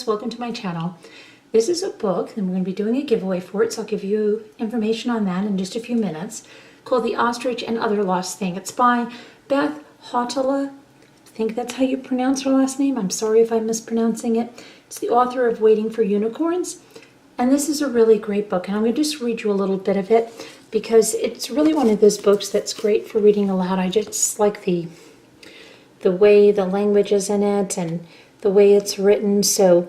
guys, welcome to my channel. This is a book and we're going to be doing a giveaway for it, so I'll give you information on that in just a few minutes, called The Ostrich and Other Lost Things. It's by Beth Hautala. I think that's how you pronounce her last name. I'm sorry if I'm mispronouncing it. It's the author of Waiting for Unicorns, and this is a really great book, and I'm going to just read you a little bit of it because it's really one of those books that's great for reading aloud. I just like the way the language is in it and the way it's written. So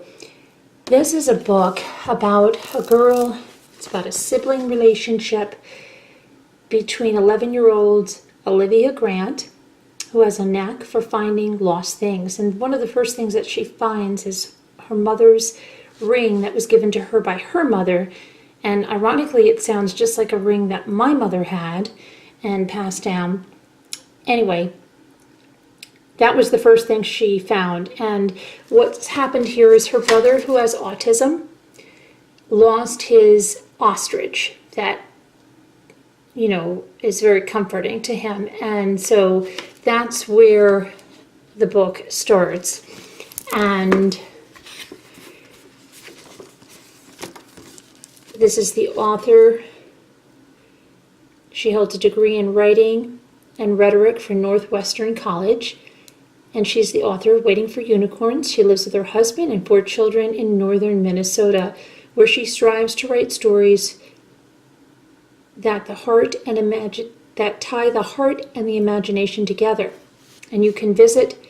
this is a book about a girl. It's about a sibling relationship between 11-year-old Olivia Grant, who has a knack for finding lost things. And one of the first things that she finds is her mother's ring that was given to her by her mother. And ironically, it sounds just like a ring that my mother had and passed down. Anyway, that was the first thing she found. And what's happened here is her brother, who has autism, lost his ostrich that, you know, is very comforting to him. And so that's where the book starts. And this is the author. She holds a degree in writing and rhetoric from Northwestern College. And she's the author of Waiting for Unicorns. She lives with her husband and 4 children in northern Minnesota, where she strives to write stories that tie the heart and the imagination together. And you can visit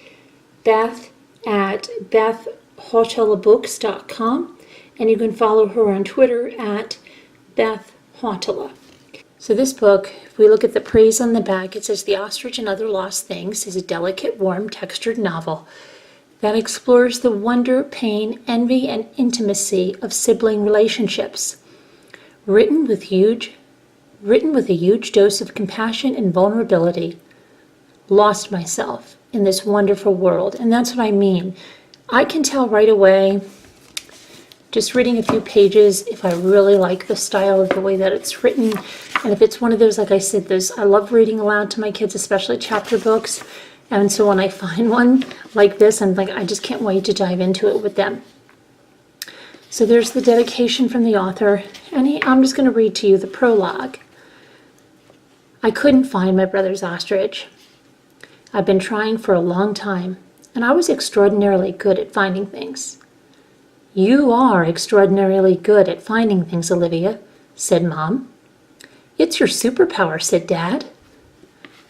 Beth at bethhautalabooks.com, and you can follow her on Twitter at Beth Hautala. So this book, if we look at the praise on the back, it says The Ostrich and Other Lost Things is a delicate, warm, textured novel that explores the wonder, pain, envy, and intimacy of sibling relationships. Written with a huge dose of compassion and vulnerability. Lost myself in this wonderful world. And that's what I mean. I can tell right away, just reading a few pages, if I really like the style of the way that it's written. And if it's one of those, like I said, I love reading aloud to my kids, especially chapter books. And so when I find one like this, I'm like, I just can't wait to dive into it with them. So there's the dedication from the author. And I'm just going to read to you the prologue. I couldn't find my brother's ostrich. I've been trying for a long time, and I was extraordinarily good at finding things. You are extraordinarily good at finding things, Olivia, said Mom. It's your superpower, said Dad.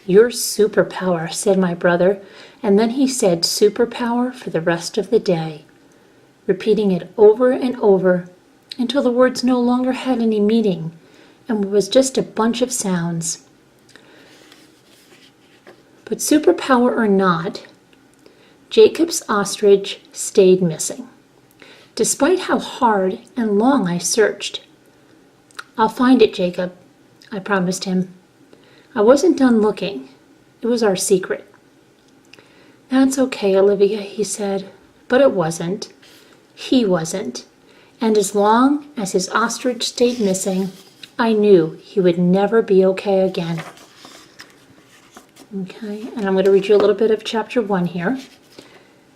Your superpower, said my brother, and then he said superpower for the rest of the day, repeating it over and over until the words no longer had any meaning and was just a bunch of sounds. But superpower or not, Jacob's ostrich stayed missing, despite how hard and long I searched. I'll find it, Jacob, I promised him. I wasn't done looking. It was our secret. That's okay, Olivia, he said, but it wasn't. He wasn't. And as long as his ostrich stayed missing, I knew he would never be okay again. Okay, and I'm going to read you a little bit of chapter 1 here.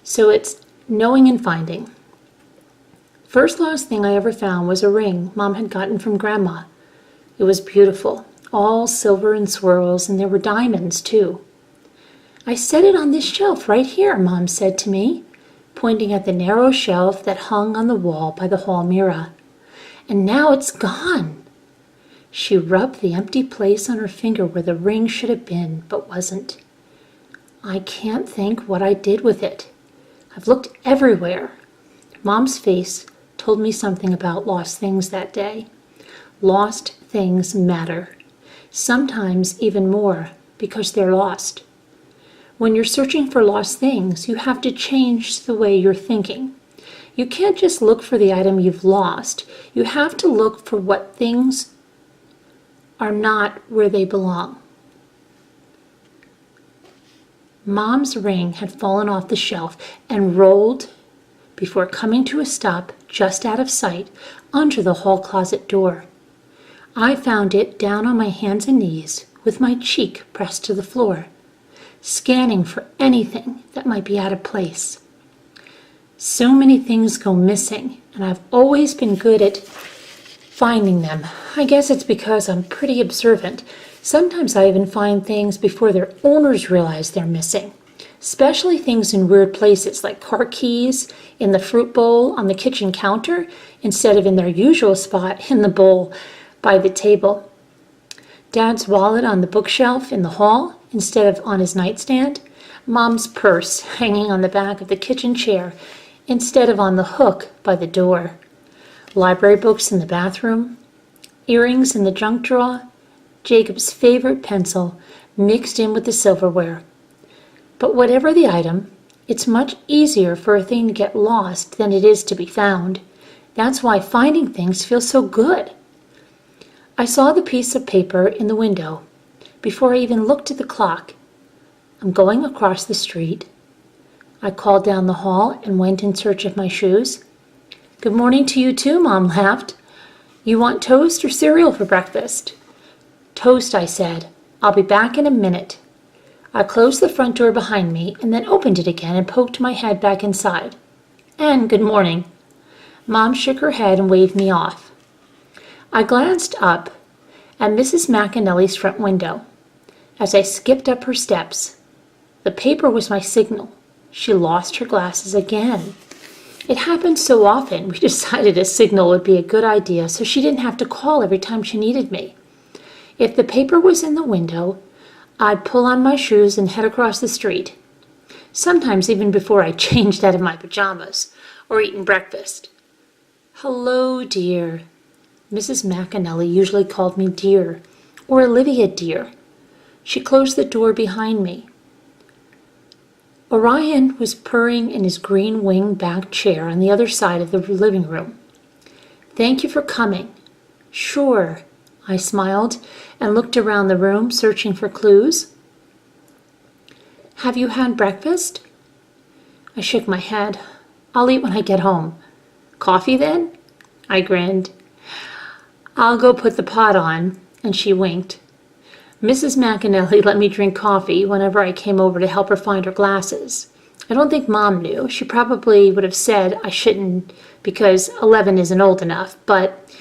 So it's knowing and finding. First lost thing I ever found was a ring Mom had gotten from Grandma. It was beautiful, all silver and swirls, and there were diamonds too. I set it on this shelf right here, Mom said to me, pointing at the narrow shelf that hung on the wall by the hall mirror. And now it's gone. She rubbed the empty place on her finger where the ring should have been, but wasn't. I can't think what I did with it. I've looked everywhere. Mom's face told me something about lost things that day. Lost things matter. Sometimes even more, because they're lost. When you're searching for lost things, you have to change the way you're thinking. You can't just look for the item you've lost. You have to look for what things are not where they belong. Mom's ring had fallen off the shelf and rolled before coming to a stop just out of sight under the hall closet door. I found it down on my hands and knees with my cheek pressed to the floor, scanning for anything that might be out of place. So many things go missing, and I've always been good at finding them. I guess it's because I'm pretty observant. Sometimes I even find things before their owners realize they're missing, especially things in weird places like car keys in the fruit bowl on the kitchen counter instead of in their usual spot in the bowl by the table. Dad's wallet on the bookshelf in the hall instead of on his nightstand. Mom's purse hanging on the back of the kitchen chair instead of on the hook by the door. Library books in the bathroom. Earrings in the junk drawer. Jacob's favorite pencil mixed in with the silverware. But whatever the item, it's much easier for a thing to get lost than it is to be found. That's why finding things feels so good. I saw the piece of paper in the window before I even looked at the clock. I'm going across the street. I called down the hall and went in search of my shoes. Good morning to you too, Mom laughed. You want toast or cereal for breakfast? Toast, I said. I'll be back in a minute. I closed the front door behind me and then opened it again and poked my head back inside. And good morning. Mom shook her head and waved me off. I glanced up at Mrs. McAnally's front window. As I skipped up her steps, the paper was my signal. She lost her glasses again. It happened so often, we decided a signal would be a good idea so she didn't have to call every time she needed me. If the paper was in the window, I'd pull on my shoes and head across the street, sometimes even before I changed out of my pajamas or eaten breakfast. Hello, dear. Mrs. McAnally usually called me dear, or Olivia dear. She closed the door behind me. Orion was purring in his green wing-backed chair on the other side of the living room. Thank you for coming. Sure, I smiled and looked around the room, searching for clues. Have you had breakfast? I shook my head. I'll eat when I get home. Coffee then? I grinned. I'll go put the pot on, and she winked. Mrs. McAnally let me drink coffee whenever I came over to help her find her glasses. I don't think Mom knew. She probably would have said I shouldn't because 11 isn't old enough, but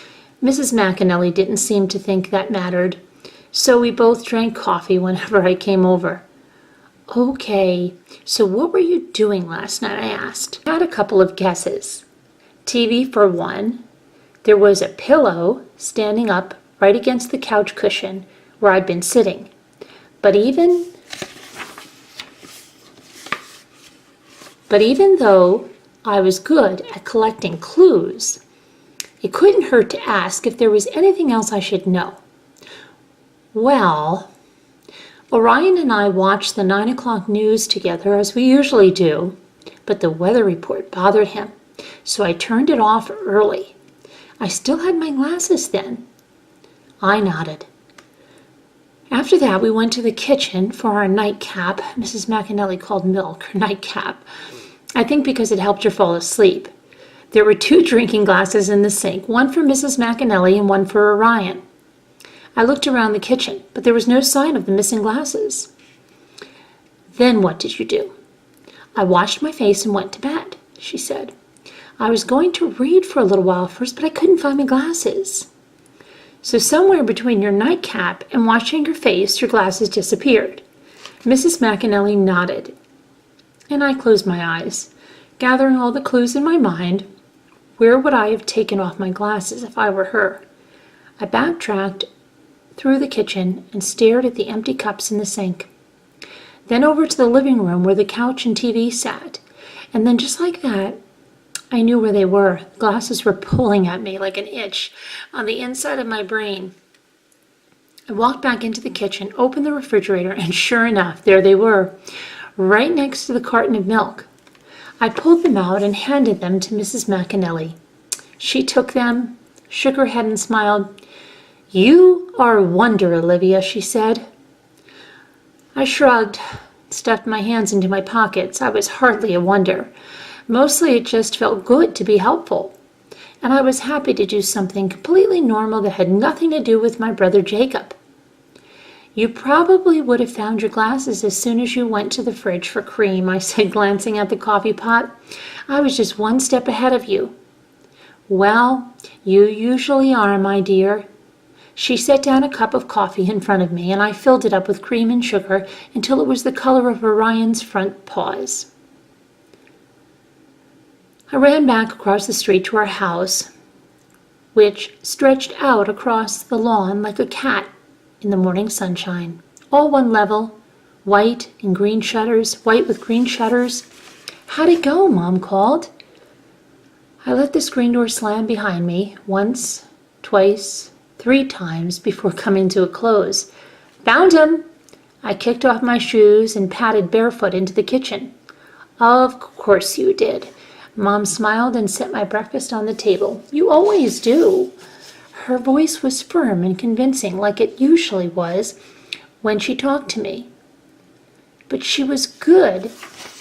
Mrs. McAnally didn't seem to think that mattered, so we both drank coffee whenever I came over. Okay, so what were you doing last night? I asked. I had a couple of guesses. TV for one. There was a pillow standing up right against the couch cushion where I'd been sitting. But even though I was good at collecting clues, it couldn't hurt to ask if there was anything else I should know. Well, Orion and I watched the 9 o'clock news together as we usually do, but the weather report bothered him, so I turned it off early. I still had my glasses then. I nodded. After that, we went to the kitchen for our nightcap. Mrs. McAnally called milk her nightcap, I think because it helped her fall asleep. There were 2 drinking glasses in the sink, one for Mrs. McAnally and one for Orion. I looked around the kitchen, but there was no sign of the missing glasses. Then what did you do? I washed my face and went to bed, she said. I was going to read for a little while first, but I couldn't find my glasses. So somewhere between your nightcap and washing your face, your glasses disappeared. Mrs. McAnally nodded, and I closed my eyes, gathering all the clues in my mind. Where would I have taken off my glasses if I were her? I backtracked through the kitchen and stared at the empty cups in the sink. Then over to the living room where the couch and TV sat. And then just like that, I knew where they were. The glasses were pulling at me like an itch on the inside of my brain. I walked back into the kitchen, opened the refrigerator, and sure enough, there they were, right next to the carton of milk. I pulled them out and handed them to Mrs. McAnally. She took them, shook her head, and smiled. You are a wonder, Olivia, she said. I shrugged, stuffed my hands into my pockets. I was hardly a wonder. Mostly it just felt good to be helpful. And I was happy to do something completely normal that had nothing to do with my brother Jacob. You probably would have found your glasses as soon as you went to the fridge for cream, I said, glancing at the coffee pot. I was just one step ahead of you. Well, you usually are, my dear. She set down a cup of coffee in front of me, and I filled it up with cream and sugar until it was the color of Orion's front paws. I ran back across the street to our house, which stretched out across the lawn like a cat in the morning sunshine. All one level, white with green shutters. How'd it go? Mom called. I let the screen door slam behind me once, twice, 3 times before coming to a close. Found him! I kicked off my shoes and padded barefoot into the kitchen. Of course you did. Mom smiled and set my breakfast on the table. You always do. Her voice was firm and convincing, like it usually was when she talked to me. But she was good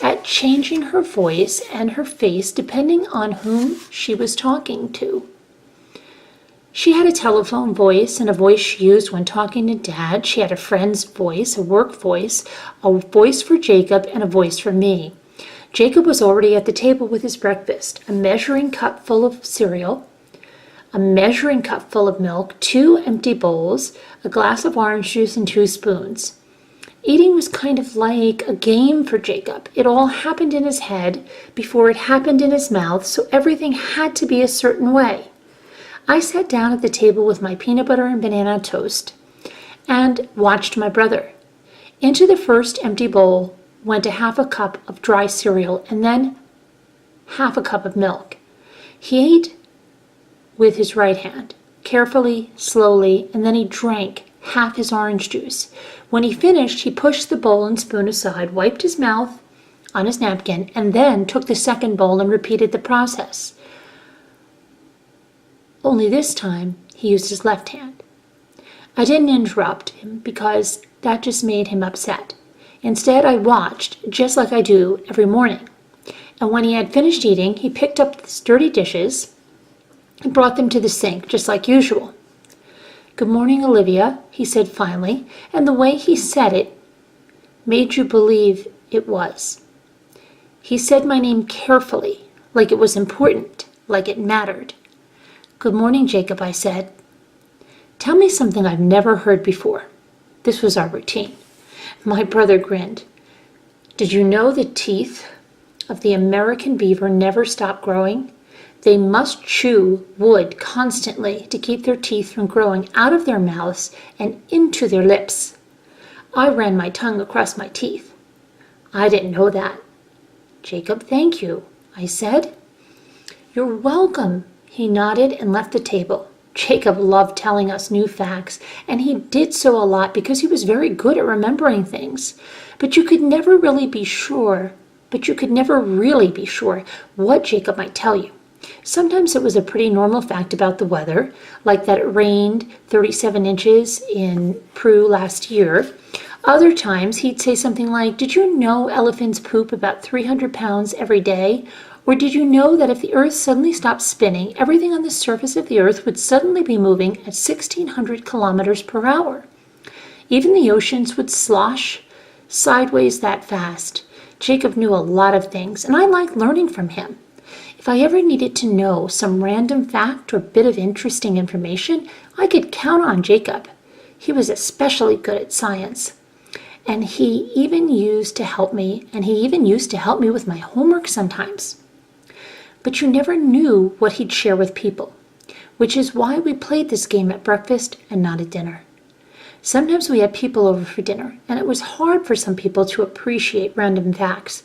at changing her voice and her face depending on whom she was talking to. She had a telephone voice and a voice she used when talking to Dad. She had a friend's voice, a work voice, a voice for Jacob, and a voice for me. Jacob was already at the table with his breakfast, a measuring cup full of cereal, a measuring cup full of milk, 2 empty bowls, a glass of orange juice, and 2 spoons. Eating was kind of like a game for Jacob. It all happened in his head before it happened in his mouth, so everything had to be a certain way. I sat down at the table with my peanut butter and banana toast and watched my brother. Into the first empty bowl went a half a cup of dry cereal and then half a cup of milk. He ate with his right hand, carefully, slowly, and then he drank half his orange juice. When he finished, he pushed the bowl and spoon aside, wiped his mouth on his napkin, and then took the second bowl and repeated the process. Only this time, he used his left hand. I didn't interrupt him because that just made him upset. Instead, I watched, just like I do every morning. And when he had finished eating, he picked up the dirty dishes and brought them to the sink, just like usual. Good morning, Olivia, he said finally, and the way he said it made you believe it was. He said my name carefully, like it was important, like it mattered. Good morning, Jacob, I said. Tell me something I've never heard before. This was our routine. My brother grinned. Did you know the teeth of the American beaver never stop growing? They must chew wood constantly to keep their teeth from growing out of their mouths and into their lips. I ran my tongue across my teeth. I didn't know that. Jacob, thank you, I said. You're welcome, he nodded and left the table. Jacob loved telling us new facts, and he did so a lot because he was very good at remembering things. But you could never really be sure what Jacob might tell you. Sometimes it was a pretty normal fact about the weather, like that it rained 37 inches in Peru last year. Other times he'd say something like, did you know elephants poop about 300 pounds every day? Or did you know that if the earth suddenly stopped spinning, everything on the surface of the earth would suddenly be moving at 1,600 kilometers per hour? Even the oceans would slosh sideways that fast. Jacob knew a lot of things, and I liked learning from him. If I ever needed to know some random fact or bit of interesting information, I could count on Jacob. He was especially good at science. And he even used to help me with my homework sometimes. But you never knew what he'd share with people, which is why we played this game at breakfast and not at dinner. Sometimes we had people over for dinner, and it was hard for some people to appreciate random facts,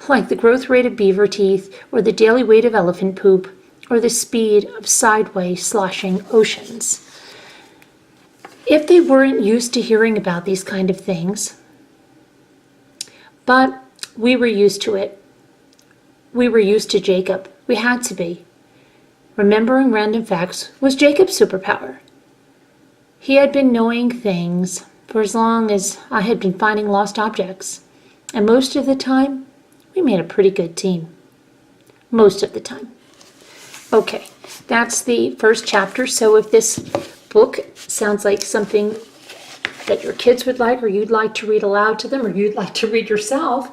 like the growth rate of beaver teeth, or the daily weight of elephant poop, or the speed of sideways sloshing oceans. If they weren't used to hearing about these kind of things, but we were used to it. We were used to Jacob. We had to be. Remembering random facts was Jacob's superpower. He had been knowing things for as long as I had been finding lost objects. And most of the time, we made a pretty good team. Most of the time. Okay, that's the first chapter. So if this book sounds like something that your kids would like, or you'd like to read aloud to them, or you'd like to read yourself,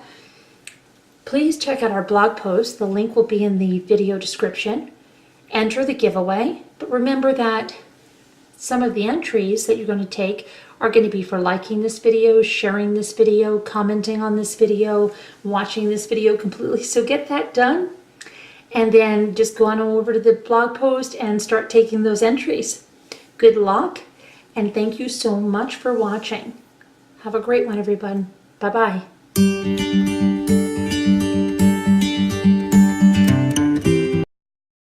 please check out our blog post. The link will be in the video description. Enter the giveaway, but remember that some of the entries that you're going to take are going to be for liking this video, sharing this video, commenting on this video, watching this video completely. So get that done, and then just go on over to the blog post and start taking those entries. Good luck, and thank you so much for watching. Have a great one, everyone. Bye-bye.